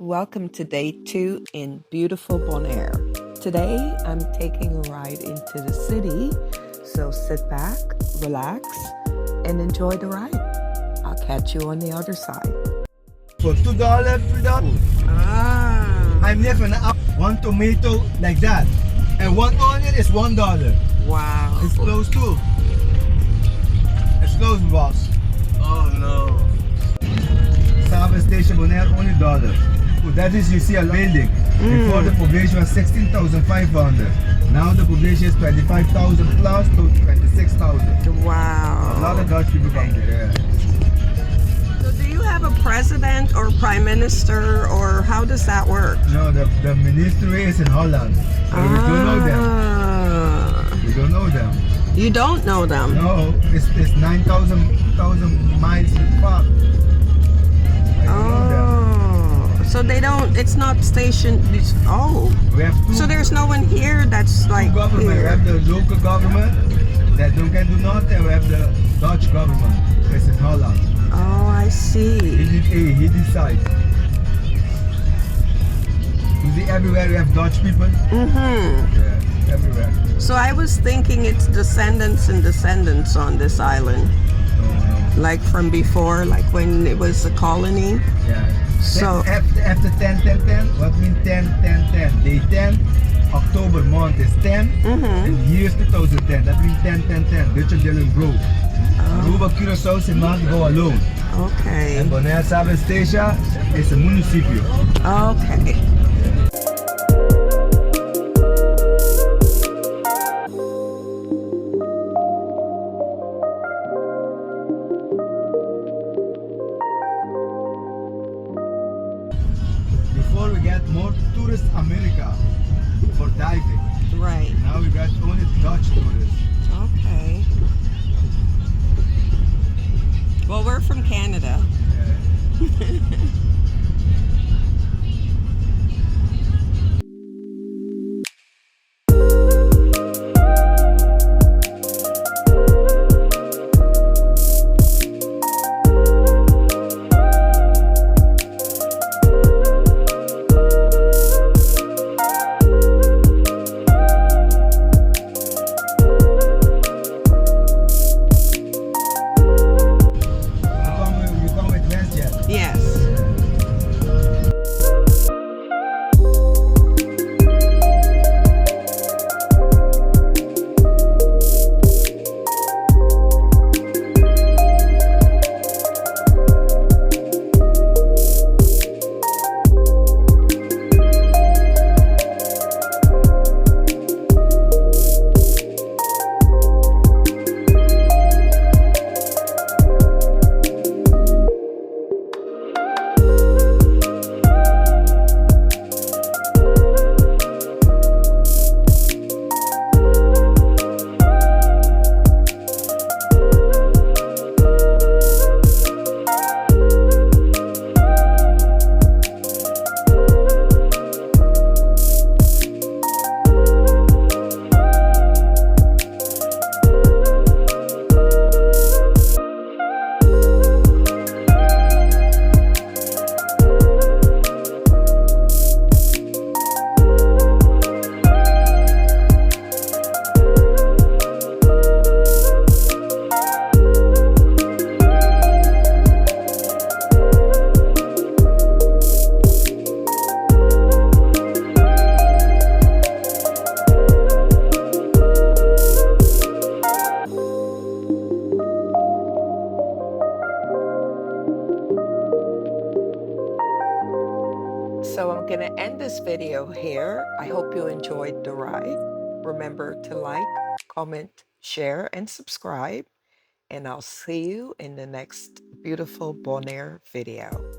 Welcome to day 2 in beautiful Bonaire. Today I'm taking a ride into the city, so sit back, relax, and enjoy the ride. I'll catch you on the other side. For $2 I'm living up one tomato like that, and one onion is $1. Wow. It's close too. It's close, boss. Oh no. Service station Bonaire only $1. That is, you see a building. Before the population was 16,500. Now the population is 25,000 plus to 26,000. Wow. A lot of Dutch people come there. So do you have a president or prime minister, or how does that work? No, the ministry is in Holland. So we don't know them. We don't know them. You don't know them? No, it's 9,000 miles far. So they don't, it's not stationed, oh. We have two, so there's no one here that's like government. here. We have the local government that can do nothing. We have the Dutch government. It's in Holland. Oh, I see. He decides. You see, everywhere we have Dutch people. Yeah, everywhere. So I was thinking it's descendants and descendants on this island. No. Like from before, like when it was a colony. Yeah. So after 10, what means 10? Day 10, October month is 10, and years 2010. That means 10. Dutch Dylan Grove. Aruba, Curaçao, St. Martin go alone. Okay. And Bonaire Service Station is a municipio. Okay. Before we get more tourist America for diving. Right. Now we got only Dutch tourists. Okay. Well, we're from Canada. Yeah. Yes. So I'm going to end this video here. I hope you enjoyed the ride. Remember to like, comment, share, and subscribe. And I'll see you in the next beautiful Bonaire video.